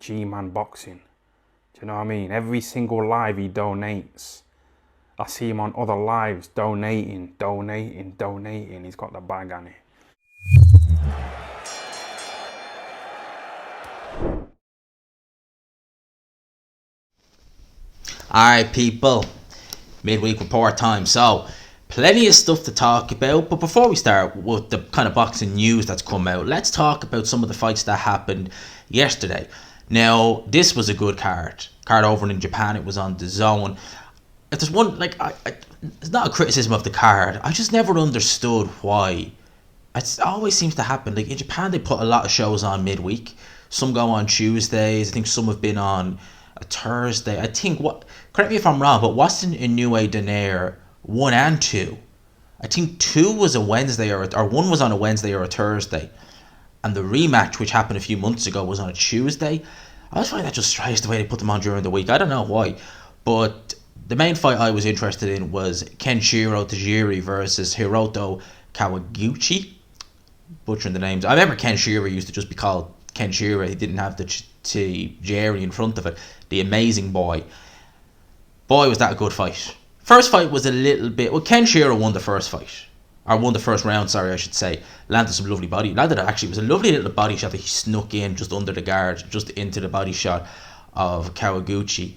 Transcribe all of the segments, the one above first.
G-Man Boxing. Do you know what I mean? Every single live he donates. I see him on other lives donating. He's got the bag on it. Alright, people, midweek report time. So, plenty of stuff to talk about, but before we start with the kind of boxing news that's come out, let's talk about some of the fights that happened yesterday. Now, this was a good card over in Japan. It was on the Zone. If there's one, it's not a criticism of the card, I just never understood why. It always seems to happen. Like in Japan, they put a lot of shows on midweek. Some go on Tuesdays. I think some have been on a Thursday. I think correct me if I'm wrong, but wasn't Inoue Donaire 1 and 2? I think 2 was a Wednesday or 1 was on a Wednesday or a Thursday, and the rematch, which happened a few months ago, was on a Tuesday. I was finding that just strange the way they put them on during the week. I don't know why, but the main fight I was interested in was Kenshiro Tajiri versus Hiroto Kawaguchi. Butchering the names. I remember Kenshiro used to just be called Kenshiro. He didn't have the Jerry in front of it. The amazing boy. Boy, was that a good fight. First fight was a little bit... Well, Kenshiro won the first fight. Or won the first round, sorry, I should say. Landed some lovely body. Landed actually, it was a lovely little body shot that he snuck in just under the guard, just into the body shot of Kawaguchi.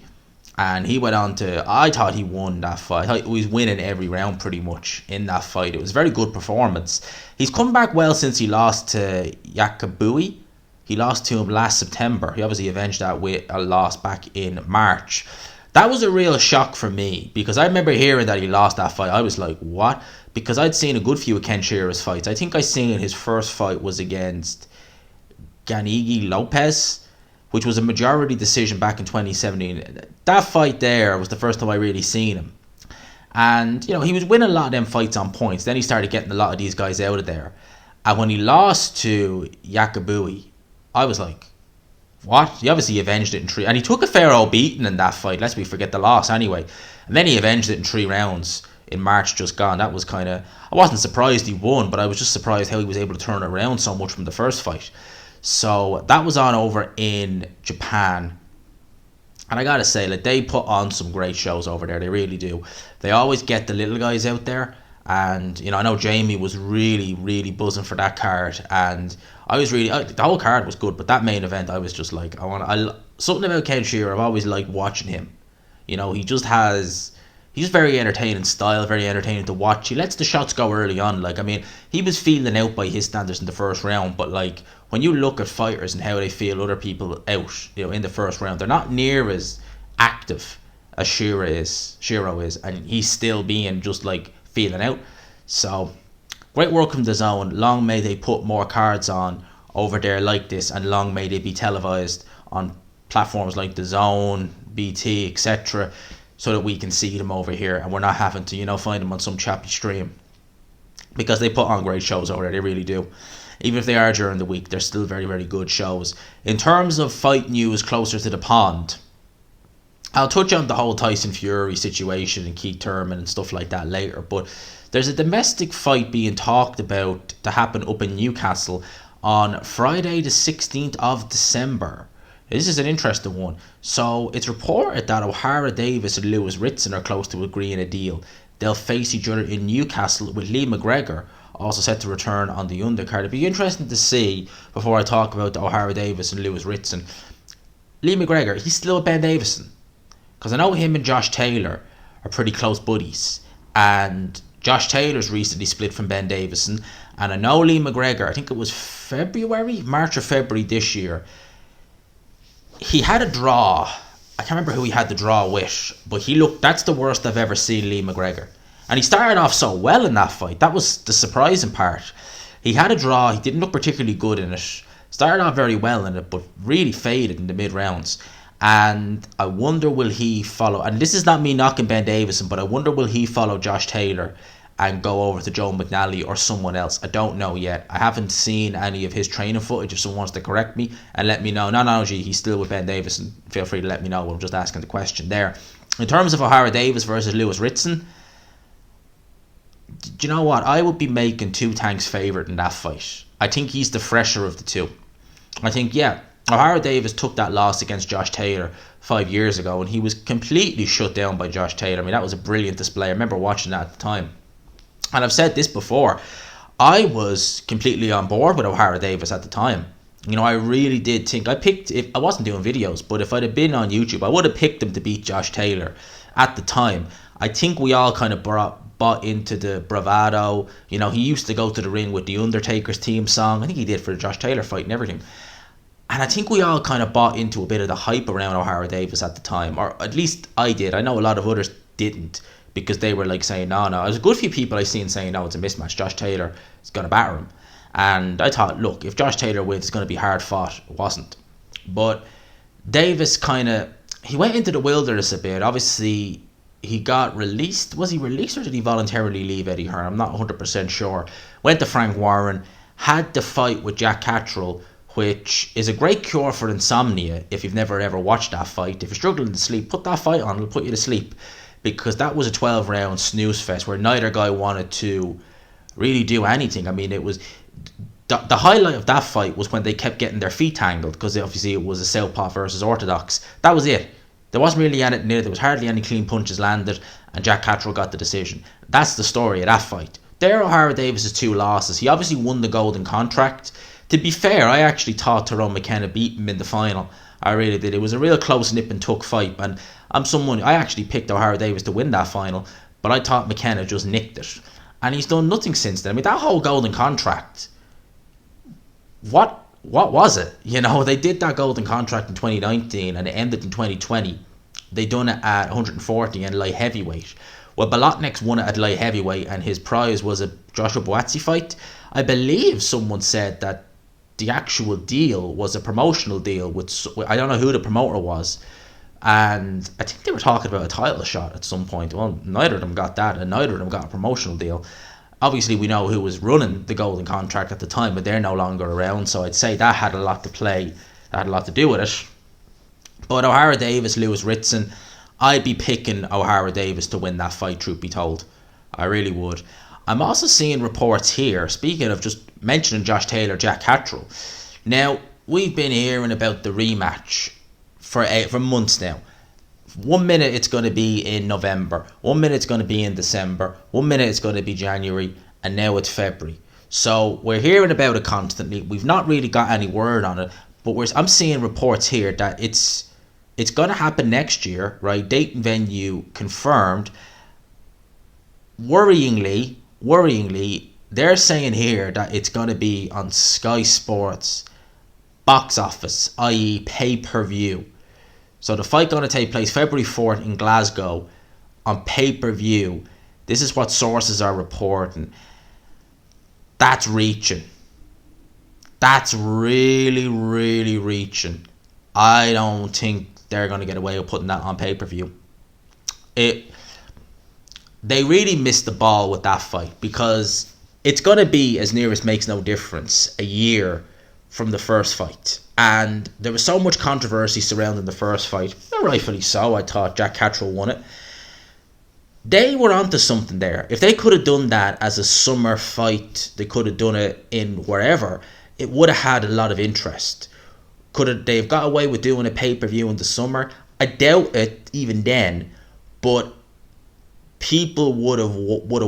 And he went on to... I thought he won that fight. I thought he was winning every round pretty much in that fight. It was a very good performance. He's come back well since he lost to Yakabui. He lost to him last September. He obviously avenged that with a loss back in March. That was a real shock for me, because I remember hearing that he lost that fight. I was like, what? Because I'd seen a good few of Kenshiro's fights. I think I seen his first fight was against Ganigi Lopez, which was a majority decision back in 2017. That fight there was the first time I really seen him. And, you know, he was winning a lot of them fights on points. Then he started getting a lot of these guys out of there. And when he lost to Yakabui, I was like, what? He obviously avenged it in 3. And he took a fair old beating in that fight. Lest we forget the loss anyway. And then he avenged it in 3 rounds in March just gone. That was kind of... I wasn't surprised he won, but I was just surprised how he was able to turn it around so much from the first fight. So that was on over in Japan. And I gotta say, like, they put on some great shows over there. They really do. They always get the little guys out there. And, you know, I know Jamie was really, really buzzing for that card. And I was really... the whole card was good, but that main event, I was just like... something about Kenshiro, I've always liked watching him. You know, he just has... He's very entertaining style, very entertaining to watch. He lets the shots go early on. Like, I mean, he was feeling out by his standards in the first round, but, like, when you look at fighters and how they feel other people out, you know, in the first round, they're not near as active as Shiro is, and he's still being just, like, feeling out. So, great work from the Zone. Long may they put more cards on over there like this, and long may they be televised on platforms like the Zone, BT, etc., so that we can see them over here and we're not having to, you know, find them on some choppy stream, because they put on great shows over there. They really do. Even if they are during the week, they're still very, very good shows. In terms of fight news closer to the pond, I'll touch on the whole Tyson Fury situation and Keith Thurman and stuff like that later, but there's a domestic fight being talked about to happen up in Newcastle on Friday the 16th of December. This is an interesting one. So it's reported that O'Hara Davis and Lewis Ritson are close to agreeing a deal. They'll face each other in Newcastle, with Lee McGregor also set to return on the undercard. It'd be interesting to see, before I talk about the O'Hara Davis and Lewis Ritson, Lee McGregor, he's still with Ben Davison. Because I know him and Josh Taylor are pretty close buddies. And Josh Taylor's recently split from Ben Davison. And I know Lee McGregor, I think it was March or February this year, he had a draw. I can't remember who he had the draw with, but that's the worst I've ever seen Lee McGregor. And he started off so well in that fight. That was the surprising part. He had a draw. He didn't look particularly good in it. Started off very well in it, but really faded in the mid-rounds. And I wonder, will he follow... And this is not me knocking Ben Davison, but I wonder, will he follow Josh Taylor and go over to Joe McNally or someone else? I don't know yet. I haven't seen any of his training footage. If someone wants to correct me and let me know, no, gee, he's still with Ben Davison, feel free to let me know. I'm just asking the question there. In terms of O'Hara Davis versus Lewis Ritson, do you know what? I would be making Two Tanks favourite in that fight. I think he's the fresher of the two. I think, yeah, O'Hara Davis took that loss against Josh Taylor 5 years ago, and he was completely shut down by Josh Taylor. I mean, that was a brilliant display. I remember watching that at the time. And I've said this before, I was completely on board with O'Hara Davis at the time. You know, I really did think, if I wasn't doing videos, but if I'd have been on YouTube, I would have picked him to beat Josh Taylor at the time. I think we all kind of bought into the bravado. You know, he used to go to the ring with the Undertaker's theme song. I think he did for the Josh Taylor fight and everything. And I think we all kind of bought into a bit of the hype around O'Hara Davis at the time, or at least I did. I know a lot of others didn't, because they were like saying, no. There's a good few people I seen saying, no, it's a mismatch. Josh Taylor is going to batter him. And I thought, look, if Josh Taylor wins, it's going to be hard fought. It wasn't. But Davis he went into the wilderness a bit. Obviously, he got released. Was he released, or did he voluntarily leave Eddie Hearn? I'm not 100% sure. Went to Frank Warren, had the fight with Jack Catterall, which is a great cure for insomnia. If you've never ever watched that fight, if you're struggling to sleep, put that fight on, it'll put you to sleep, because that was a 12-round snooze fest where neither guy wanted to really do anything. I mean, it was the highlight of that fight was when they kept getting their feet tangled, because obviously it was a southpaw versus orthodox. That was it. There wasn't really anything near. There was hardly any clean punches landed, and Jack Catterall got the decision. That's the story of that fight. There, O'Hara Davis' 2 losses. He obviously won the golden contract. To be fair, I actually thought Tyrone McKenna beat him in the final. I really did. It was a real close nip and tuck fight, and I actually picked O'Hara Davis to win that final, but I thought McKenna just nicked it. And he's done nothing since then. I mean, that whole golden contract, what was it? You know, they did that golden contract in 2019 and it ended in 2020. They done it at 140 and light heavyweight. Well, Bolotnik's won it at light heavyweight, and his prize was a Joshua Buatsi fight. I believe someone said that the actual deal was a promotional deal with, I don't know who the promoter was, and I think they were talking about a title shot at some point. Well, neither of them got that, and neither of them got a promotional deal. Obviously, we know who was running the golden contract at the time, but they're no longer around, so I'd say that had a lot to do with it. But O'Hara Davis, Lewis Ritson, I'd be picking O'Hara Davis to win that fight, truth be told. I really would. I'm also seeing reports here, speaking of just mentioning Josh Taylor, Jack Catterall. Now, we've been hearing about the rematch for months now. 1 minute it's going to be in November, 1 minute it's going to be in December, 1 minute it's going to be January, and now it's February. So we're hearing about it constantly. We've not really got any word on it, but I'm seeing reports here that it's going to happen next year, right? Date and venue confirmed. Worryingly, they're saying here that it's going to be on Sky Sports box office, i.e. pay-per-view. So the fight going to take place February 4th in Glasgow on pay-per-view. This is what sources are reporting. That's reaching. That's really, really reaching. I don't think they're going to get away with putting that on pay-per-view. They really missed the ball with that fight, because it's going to be, as near as makes no difference, a year from the first fight. And there was so much controversy surrounding the first fight, and rightfully so. I thought Jack Catterall won it. They were onto something there. If they could have done that as a summer fight, they could have done it in wherever, it would have had a lot of interest. They've got away with doing a pay-per-view in the summer? I doubt it even then, but people would have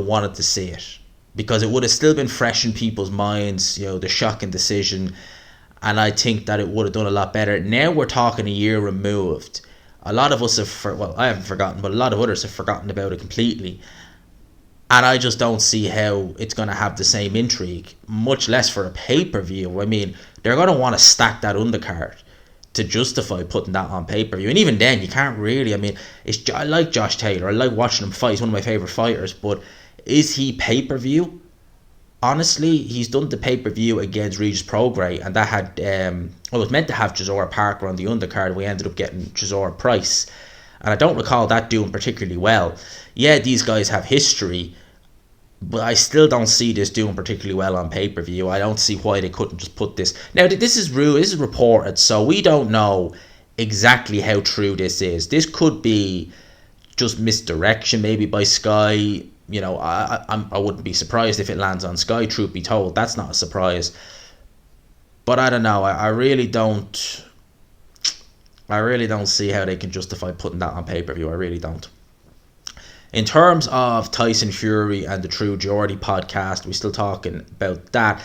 wanted to see it, because it would have still been fresh in people's minds, you know, the shocking decision, and I think that it would have done a lot better. Now we're talking a year removed. A lot of us I haven't forgotten, but a lot of others have forgotten about it completely, and I just don't see how it's going to have the same intrigue, much less for a pay-per-view. I mean, they're going to want to stack that undercard to justify putting that on pay-per-view, and even then you can't really. I mean, I like Josh Taylor, I like watching him fight, he's one of my favourite fighters, but is he pay-per-view? Honestly, he's done the pay-per-view against Regis Prograis, and that had it was meant to have Chisora Parker on the undercard. We ended up getting Chisora Price, and I don't recall that doing particularly well. Yeah, these guys have history, but I still don't see this doing particularly well on pay-per-view. I don't see why they couldn't just put this. Now, this is reported, so we don't know exactly how true this is. This could be just misdirection, maybe by Sky. You know, I wouldn't be surprised if it lands on Sky, truth be told. That's not a surprise. But I don't know. I really don't I really don't see how they can justify putting that on pay-per-view. I really don't. In terms of Tyson Fury and the True Geordie podcast, we're still talking about that.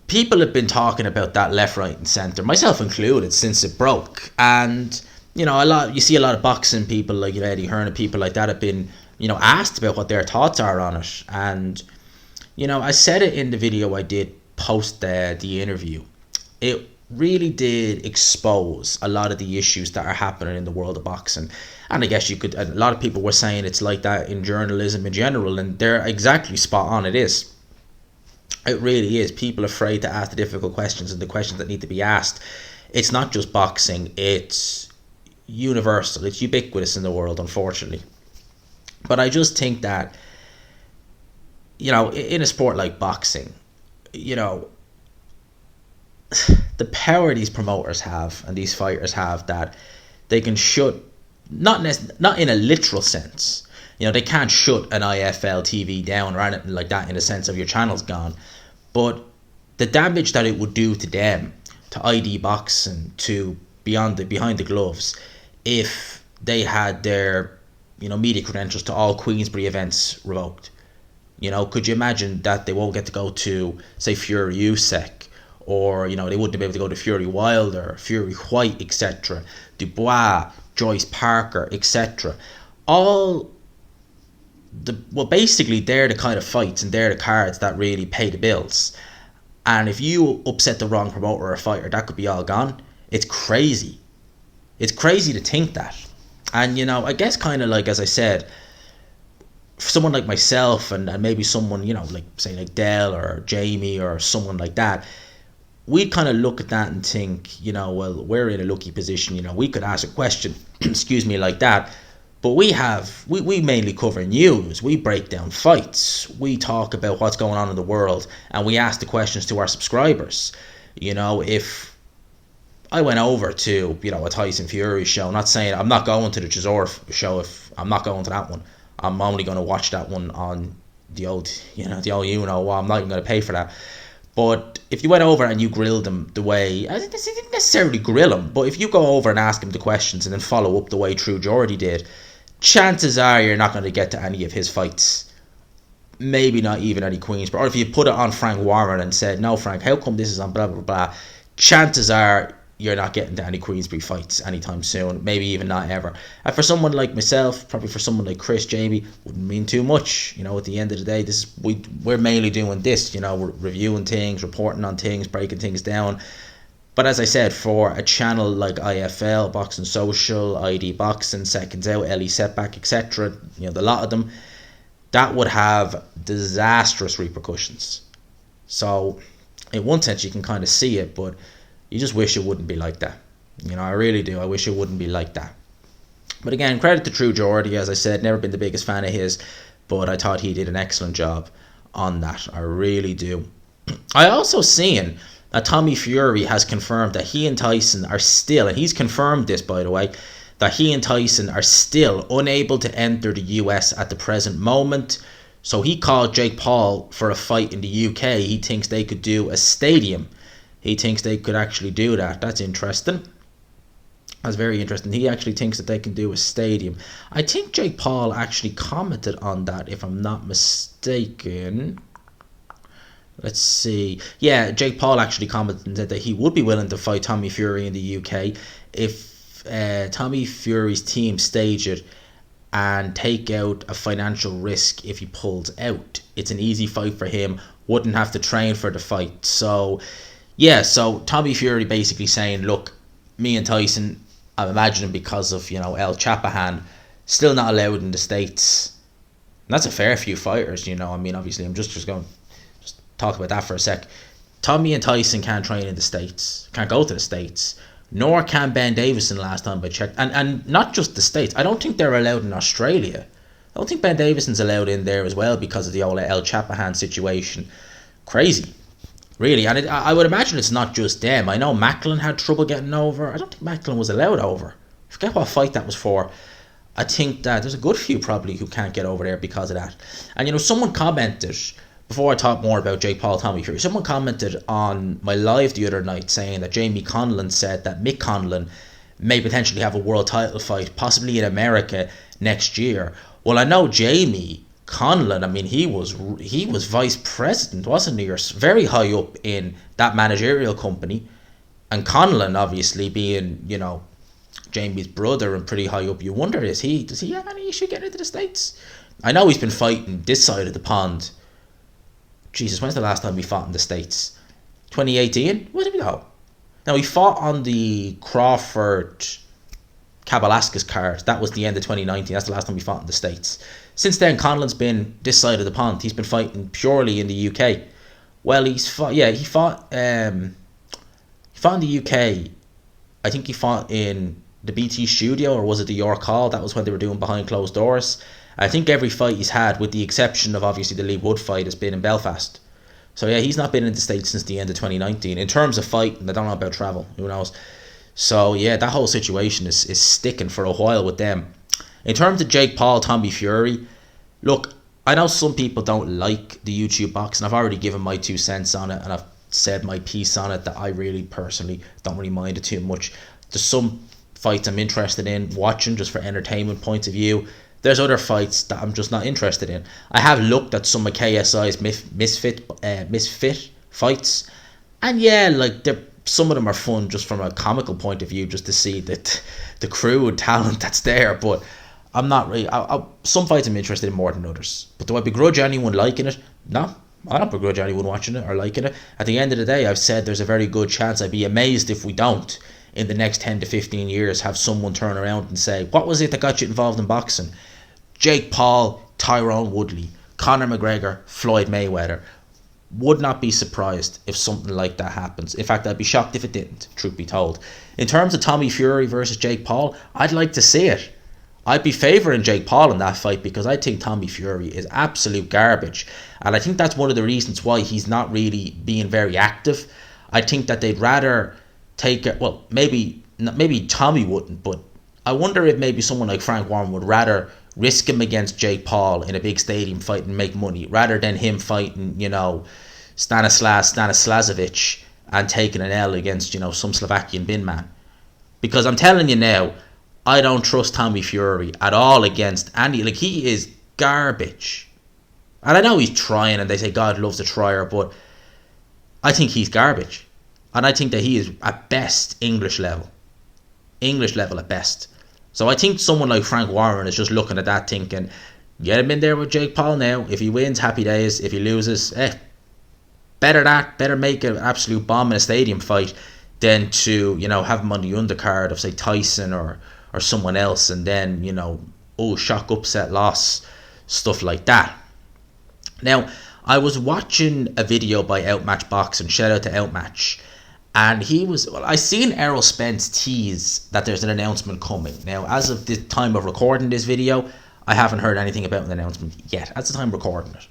People have been talking about that left, right, and centre, myself included, since it broke. And you see a lot of boxing people like Eddie Hearn and people like that have been asked about what their thoughts are on it. And I said it in the video I did post the interview. It really did expose a lot of the issues that are happening in the world of boxing. And I guess a lot of people were saying it's like that in journalism in general, and they're exactly spot on. It is. It really is. People are afraid to ask the difficult questions and the questions that need to be asked. It's not just boxing, it's universal, it's ubiquitous in the world, unfortunately. But I just think that, in a sport like boxing, the power these promoters have and these fighters have, that they can shut, not in a literal sense, they can't shut an IFL TV down or anything like that in the sense of your channel's gone, but the damage that it would do to them, to ID boxing, to behind the gloves, if they had their media credentials to all Queensberry events revoked. Could you imagine that they won't get to go to, say, Fury Usyk, or they wouldn't be able to go to Fury Wilder, Fury White, etc., Dubois, Joyce Parker, etc. Basically they're the kind of fights and they're the cards that really pay the bills. And if you upset the wrong promoter or fighter, that could be all gone. It's crazy. It's crazy to think that. And I guess kind of like, as I said, for someone like myself and maybe someone, like say like Dell or Jamie or someone like that, we'd kind of look at that and think, well, we're in a lucky position. We could ask a question, excuse me, like that. But we mainly cover news. We break down fights. We talk about what's going on in the world, and we ask the questions to our subscribers. If I went over to, a Tyson Fury show, not saying I'm not going to the Chisora show, if I'm not going to that one, I'm only going to watch that one on the old, I'm not even going to pay for that. But if you went over and you grilled him the way, I didn't necessarily grill him, but if you go over and ask him the questions and then follow up the way True Geordie did, chances are you're not going to get to any of his fights. Maybe not even any Queensberry. Or if you put it on Frank Warren and said, no, Frank, how come this is on blah, blah, blah, chances are you're not getting to any Queensberry fights anytime soon. Maybe even not ever. And for someone like myself, probably for someone like Chris, Jamie, wouldn't mean too much. At the end of the day, we're mainly doing this. We're reviewing things, reporting on things, breaking things down. But as I said, for a channel like IFL, Boxing Social, ID Boxing, Seconds Out, Ellie Setback, etc., the lot of them, that would have disastrous repercussions. So, in one sense, you can kind of see it, but you just wish it wouldn't be like that. I really do. I wish it wouldn't be like that. But again, credit to True Geordie. As I said, never been the biggest fan of his, but I thought he did an excellent job on that. I really do. I also seen that Tommy Fury has confirmed that he and Tyson are still, and he's confirmed this, by the way, that he and Tyson are still unable to enter the US at the present moment. So he called Jake Paul for a fight in the UK. He thinks they could do a stadium. He thinks they could actually do that. That's interesting. That's very interesting. He actually thinks that they can do a stadium. I think Jake Paul actually commented on that, if I'm not mistaken. Let's see. Yeah, Jake Paul actually commented and said that he would be willing to fight Tommy Fury in the UK if Tommy Fury's team stage it and take out a financial risk if he pulls out. It's an easy fight for him. Wouldn't have to train for the fight. So, yeah, so Tommy Fury basically saying, look, me and Tyson, I'm imagining because of, El Chapahan, still not allowed in the States. And that's a fair few fighters, obviously I'm just going talk about that for a sec. Tommy and Tyson can't train in the States, can't go to the States, nor can Ben Davison last time I checked. And not just the States, I don't think they're allowed in Australia. I don't think Ben Davison's allowed in there as well because of the old El Chapahan situation. Crazy, really. And I would imagine it's not just them. I know Macklin had trouble getting over. I don't think Macklin was allowed over. I forget what fight that was for. I think that there's a good few probably who can't get over there because of that. And someone commented, before I talk more about Jake Paul, Tommy Fury, someone commented on my live the other night saying that Jamie Conlon said that Mick Conlon may potentially have a world title fight, possibly in America next year. Well, I know Jamie Conlon, I mean, he was vice president, wasn't he? Or very high up in that managerial company. And Conlon, obviously, being, Jamie's brother and pretty high up, you wonder, does he have any issue getting into the States? I know he's been fighting this side of the pond. Jesus, when's the last time he fought in the States? 2018? What did we go? Now, he fought on the Crawford Kabalaskas card. That was the end of 2019. That's the last time he fought in the States. Since then, Conlon's been this side of the pond. He's been fighting purely in the UK. Well, he fought in the UK. I think he fought in the BT studio, or was it the York Hall? That was when they were doing behind closed doors. I think every fight he's had, with the exception of obviously the Lee Wood fight, has been in Belfast. So yeah, he's not been in the States since the end of 2019. In terms of fighting, I don't know about travel. Who knows? So yeah, that whole situation is sticking for a while with them. In terms of Jake Paul, Tommy Fury, look, I know some people don't like the YouTube box, and I've already given my 2 cents on it, and I've said my piece on it that I really personally don't really mind it too much. There's some fights I'm interested in watching just for entertainment point of view. There's other fights that I'm just not interested in. I have looked at some of KSI's misfit fights, and yeah, like some of them are fun just from a comical point of view, just to see that the crude talent that's there. But I'm not really. Some fights I'm interested in more than others. But do I begrudge anyone liking it? No, I don't begrudge anyone watching it or liking it. At the end of the day, I've said there's a very good chance. I'd be amazed if we don't, in the next 10 to 15 years, have someone turn around and say, what was it that got you involved in boxing? Jake Paul, Tyrone Woodley, Conor McGregor, Floyd Mayweather. Would not be surprised if something like that happens. In fact, I'd be shocked if it didn't, truth be told. In terms of Tommy Fury versus Jake Paul, I'd like to see it. I'd be favouring Jake Paul in that fight, because I think Tommy Fury is absolute garbage. And I think that's one of the reasons why he's not really being very active. I think that they'd rather take it. Well, maybe Tommy wouldn't, but I wonder if maybe someone like Frank Warren would rather risk him against Jake Paul in a big stadium fight and make money, rather than him fighting, Stanislazovic and taking an L against, some Slovakian bin man. Because I'm telling you now, I don't trust Tommy Fury at all against any. Like, he is garbage. And I know he's trying, and they say God loves a trier, but I think he's garbage. And I think that he is at best English level at best. So I think someone like Frank Warren is just looking at that thinking, get him in there with Jake Paul now. If he wins, happy days. If he loses, better make an absolute bomb in a stadium fight than to, have him on the undercard of, say, Tyson or someone else, and then, shock, upset, loss, stuff like that. Now, I was watching a video by Outmatch Boxing, shout out to Outmatch, and I seen Errol Spence tease that there's an announcement coming. Now, as of the time of recording this video, I haven't heard anything about an announcement yet. That's the time of recording it.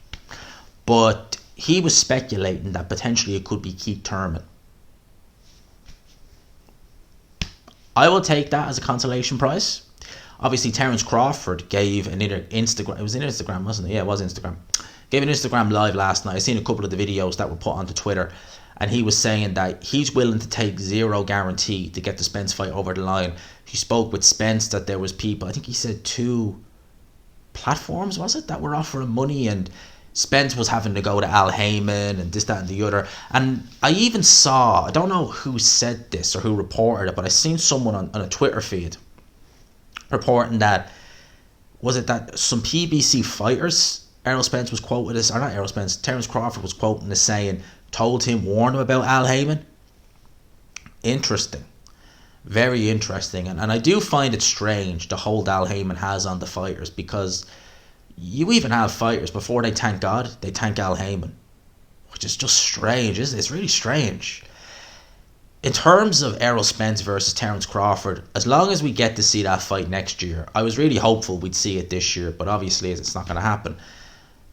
But he was speculating that potentially it could be Keith Thurman. I will take that as a consolation prize. Obviously, Terence Crawford gave an Instagram. It was in Instagram, wasn't it? Yeah, it was Instagram. Gave an Instagram live last night. I seen a couple of the videos that were put onto Twitter, and he was saying that he's willing to take zero guarantee to get the Spence fight over the line. He spoke with Spence that there was people, I think he said 2 platforms, was it, that were offering money, and Spence was having to go to Al Heyman and this, that, and the other. And I even saw, I don't know who said this or who reported it, but I seen someone on a Twitter feed reporting that, was it that some PBC fighters, Errol Spence was quoted as, or not Errol Spence, Terence Crawford was quoting as saying, warned him about Al Heyman. Interesting. Very interesting. And I do find it strange the hold Al Heyman has on the fighters, because you even have fighters, before they thank God, they thank Al Heyman, which is just strange, isn't it? It's really strange. In terms of Errol Spence versus Terence Crawford, as long as we get to see that fight next year, I was really hopeful we'd see it this year, but obviously it's not going to happen.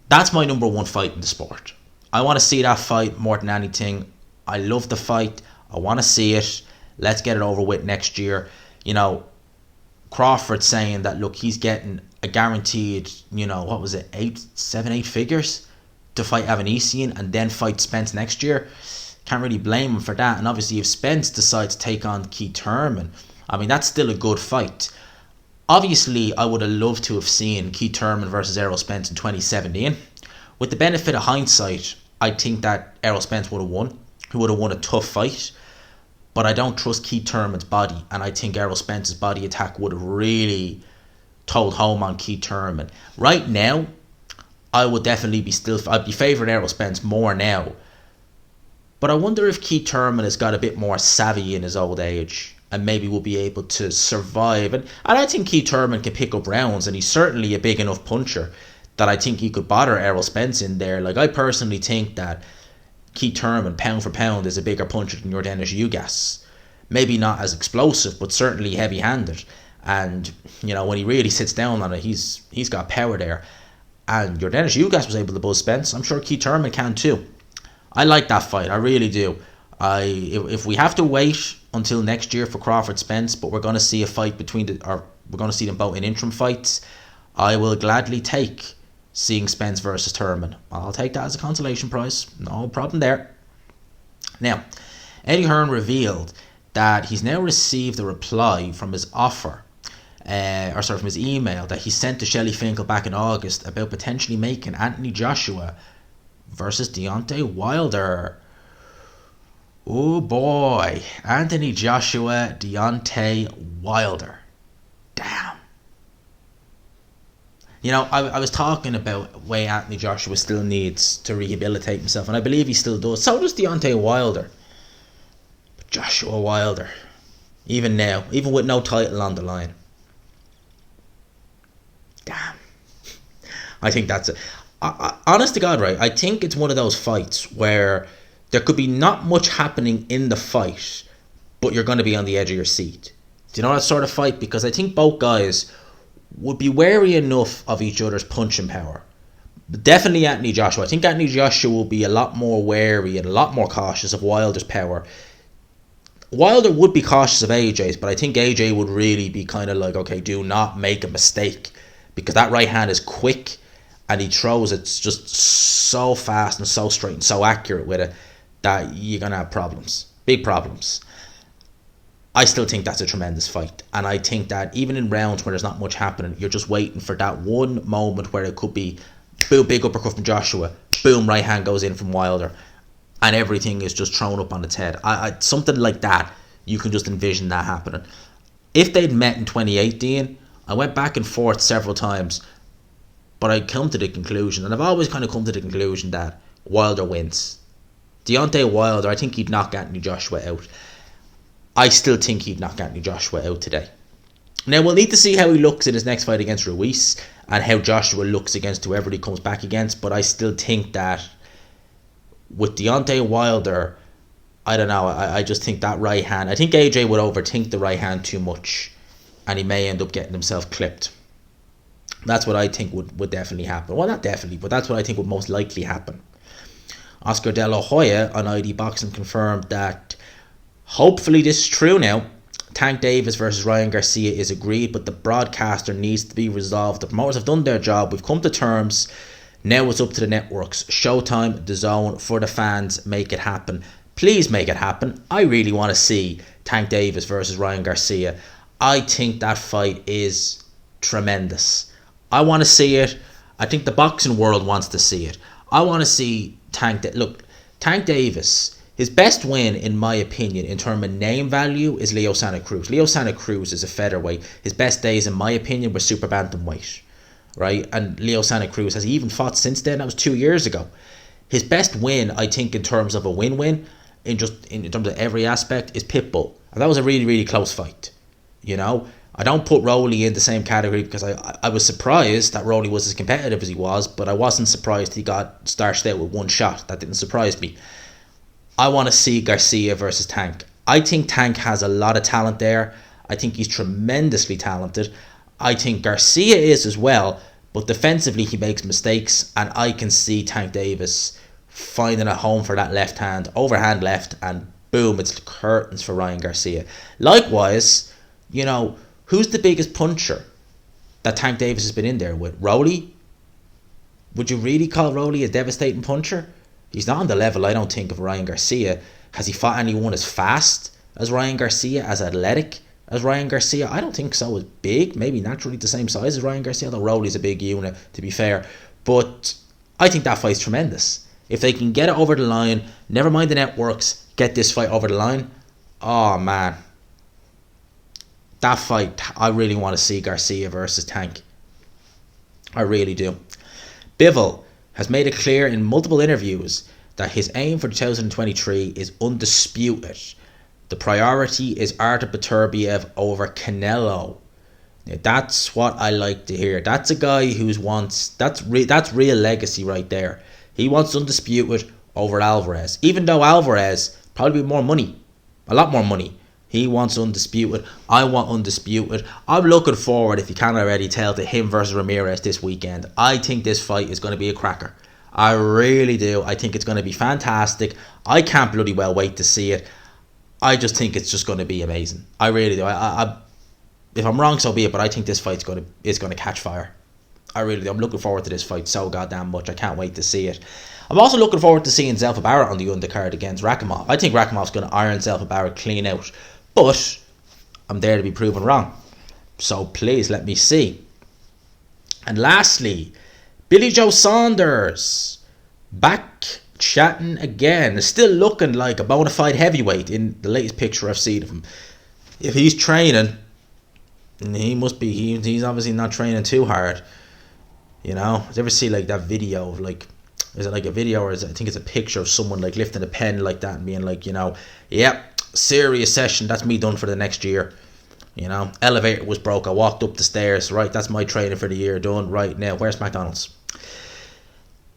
That's my number one fight in the sport. I want to see that fight more than anything. I love the fight. I want to see it. Let's get it over with next year. Crawford saying that, look, he's getting a guaranteed, 8 figures to fight Avanesian and then fight Spence next year. Can't really blame him for that. And obviously if Spence decides to take on Keith Thurman, I mean, that's still a good fight. Obviously, I would have loved to have seen Keith Thurman versus Errol Spence in 2017. With the benefit of hindsight, I think that Errol Spence would have won. He would have won a tough fight. But I don't trust Keith Thurman's body. And I think Errol Spence's body attack would have really told home on Keith Thurman. Right now, I would definitely I'd be favouring Errol Spence more now. But I wonder if Keith Thurman has got a bit more savvy in his old age and maybe will be able to survive. And I think Keith Thurman can pick up rounds, and he's certainly a big enough puncher that I think he could bother Errol Spence in there. Like, I personally think that Keith Thurman, pound for pound, is a bigger puncher than Yordenis Ugas. Maybe not as explosive, but certainly heavy-handed. And, you know, when he really sits down on it, he's got power there. And Yordenis Ugas was able to buzz Spence. I'm sure Keith Thurman can too. I like that fight. I really do. If we have to wait until next year for Crawford Spence, but we're going to see a fight we're going to see them both in interim fights, I will gladly take seeing Spence versus Thurman. I'll take that as a consolation prize. No problem there. Now, Eddie Hearn revealed that he's now received a reply from his offer, from his email that he sent to Shelley Finkel back in August about potentially making Anthony Joshua versus Deontay Wilder. Oh boy, Anthony Joshua, Deontay Wilder. Damn. You know, I was talking about way Anthony Joshua still needs to rehabilitate himself, and I believe he still does. So does Deontay Wilder. But Joshua Wilder, even now, even with no title on the line. Damn. I think that's it. Honest to God, right, I think it's one of those fights where there could be not much happening in the fight, but you're going to be on the edge of your seat. Do you know that sort of fight? Because I think both guys would be wary enough of each other's punching power. But definitely Anthony Joshua. I think Anthony Joshua will be a lot more wary and a lot more cautious of Wilder's power. Wilder would be cautious of AJ's, but I think AJ would really be kind of like, okay, do not make a mistake, because that right hand is quick and he throws it just so fast and so straight and so accurate with it that you're going to have problems. Big problems. I still think that's a tremendous fight. And I think that even in rounds where there's not much happening, you're just waiting for that one moment where it could be, boom, big uppercut from Joshua, boom, right hand goes in from Wilder, and everything is just thrown up on its head. Something like that, you can just envision that happening. If they'd met in 2018, I went back and forth several times, but I come to the conclusion, and I've always kind of come to the conclusion that Wilder wins. Deontay Wilder, I think he'd knock Anthony Joshua out. I still think he'd knock Anthony Joshua out today. Now, we'll need to see how he looks in his next fight against Ruiz and how Joshua looks against whoever he comes back against, but I still think that with Deontay Wilder, I don't know, I just think that right hand, I think AJ would overthink the right hand too much and he may end up getting himself clipped. That's what I think would definitely happen. Well, not definitely, but that's what I think would most likely happen. Oscar De La Hoya on ID Boxing confirmed that hopefully this is true now. Tank Davis versus Ryan Garcia is agreed, but the broadcaster needs to be resolved. The promoters have done their job. We've come to terms. Now it's up to the networks. Showtime, DAZN, for the fans, make it happen. Please make it happen. I really want to see Tank Davis versus Ryan Garcia. I think that fight is tremendous. I want to see it. I think the boxing world wants to see it. I want to see Tank Davis, his best win, in my opinion, in terms of name value, is Leo Santa Cruz. Leo Santa Cruz is a featherweight. His best days, in my opinion, were super bantamweight, right? And Leo Santa Cruz has even fought since then. That was 2 years ago. His best win, I think, in terms of a win-win, in terms of every aspect, is Pitbull. And that was a really, really close fight. You know, I don't put Rolly in the same category because I was surprised that Rolly was as competitive as he was, but I wasn't surprised he got starched out with one shot. That didn't surprise me. I want to see Garcia versus Tank. I think Tank has a lot of talent there. I think he's tremendously talented. I think Garcia is as well, but defensively he makes mistakes, and I can see Tank Davis finding a home for that left hand, overhand left, and boom, it's curtains for Ryan Garcia. Likewise, you know, who's the biggest puncher that Tank Davis has been in there with? Rolly? Would you really call Rolly a devastating puncher? He's not on the level, I don't think, of Ryan Garcia. Has he fought anyone as fast as Ryan Garcia, as athletic as Ryan Garcia? I don't think so. As big, maybe naturally the same size as Ryan Garcia, although Rowley's a big unit, to be fair. But I think that fight's tremendous. If they can get it over the line, never mind the networks, get this fight over the line, oh man. That fight, I really want to see Garcia versus Tank. I really do. Bivol has made it clear in multiple interviews that his aim for 2023 is undisputed. The priority is Artur Beterbiev over Canelo. Now, that's what I like to hear. That's a guy who's wants, that's real legacy right there. He wants undisputed over Alvarez. Even though Alvarez probably more money, a lot more money. He wants undisputed. I want undisputed. I'm looking forward, if you can't already tell, to him versus Ramirez this weekend. I think this fight is going to be a cracker. I really do. I think it's going to be fantastic. I can't bloody well wait to see it. I just think it's just going to be amazing. I really do. If I'm wrong, so be it. But I think this fight's going to catch fire. I really do. I'm looking forward to this fight so goddamn much. I can't wait to see it. I'm also looking forward to seeing Zelfa Barrett on the undercard against Rakhimov. I think Rakhimov's going to iron Zelfa Barrett clean out. But I'm there to be proven wrong. So please let me see. And lastly, Billy Joe Saunders back chatting again. Is still looking like a bona fide heavyweight in the latest picture I've seen of him. If he's training, he must be. He's obviously not training too hard. You know, did you ever see like that video of like, is it like a video or I think it's a picture of someone like lifting a pen like that and being like, you know, yep, serious session, that's me done for the next year. You know, elevator was broke, I walked up the stairs, right, that's my training for the year done. Right now, where's McDonald's?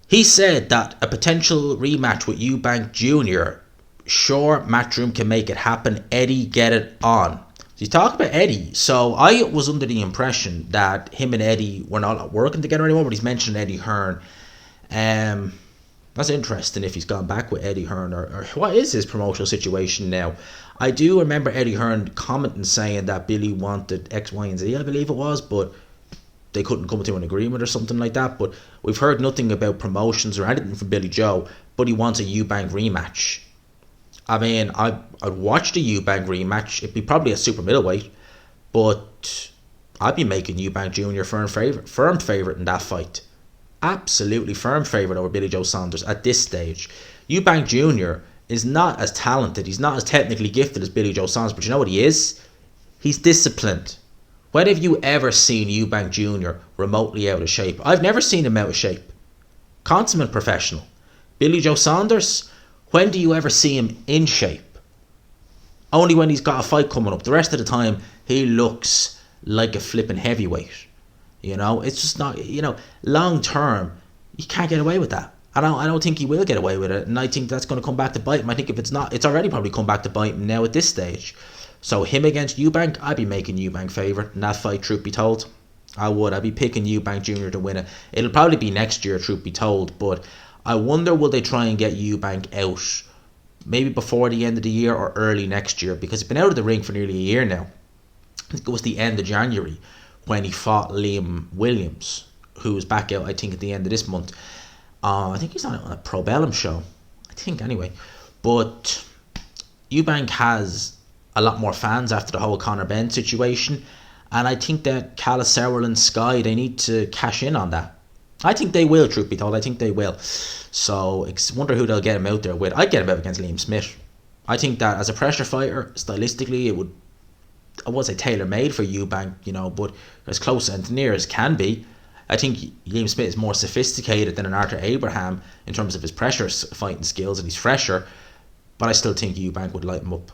He said that a potential rematch with Eubank Jr., sure, Matchroom can make it happen. Eddie, get it on. So you talk about Eddie. So I was under the impression that him and Eddie were not working together anymore, but he's mentioned Eddie Hearn. That's interesting if he's gone back with Eddie Hearn or what is his promotional situation now. I do remember Eddie Hearn commenting saying that Billy wanted X, Y, and Z, I believe it was, but they couldn't come to an agreement or something like that. But we've heard nothing about promotions or anything from Billy Joe, but he wants a Eubank rematch. I mean, I'd watch the Eubank rematch. It'd be probably a super middleweight, but I'd be making Eubank Jr. firm favourite in that fight. Absolutely firm favourite over Billy Joe Saunders at this stage. Eubank Jr. is not as talented, he's not as technically gifted as Billy Joe Saunders, but you know what he is? He's disciplined. When have you ever seen Eubank Jr. remotely out of shape? I've never seen him out of shape. Consummate professional. Billy Joe Saunders, when do you ever see him in shape? Only when he's got a fight coming up. The rest of the time, he looks like a flipping heavyweight. You know, it's just not, you know, long term, you can't get away with that. I don't think he will get away with it, and I think that's going to come back to bite him. I think if it's not, it's already probably come back to bite him now at this stage. So him against Eubank, I'd be making Eubank favourite in that fight, truth be told. I would. I'd be picking Eubank Jr. to win it. It'll probably be next year, truth be told, but I wonder will they try and get Eubank out maybe before the end of the year or early next year, because he's been out of the ring for nearly a year now. I think it was the end of January when he fought Liam Williams, who was back out, I think, at the end of this month. I think he's on a Pro Bellum show. I think, anyway. But Eubank has a lot more fans after the whole Conor Benn situation. And I think that Calla Sowell and Sky, they need to cash in on that. I think they will, truth be told. I think they will. So, I wonder who they'll get him out there with. I'd get him out against Liam Smith. I think that as a pressure fighter, stylistically, it would, I would say tailor-made for Eubank, you know, but as close and near as can be. I think Liam Smith is more sophisticated than an Arthur Abraham in terms of his pressure fighting skills, and he's fresher, but I still think Eubank would light him up.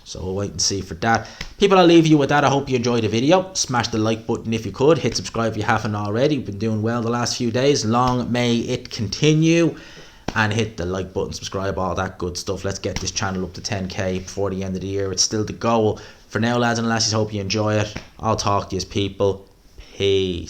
So we'll wait and see for that. People, I'll leave you with that. I hope you enjoyed the video. Smash the like button if you could. Hit subscribe if you haven't already. We've been doing well the last few days. Long may it continue. And hit the like button, subscribe, all that good stuff. Let's get this channel up to 10k before the end of the year. It's still the goal. For now, lads and lassies, hope you enjoy it. I'll talk to you, people. Peace.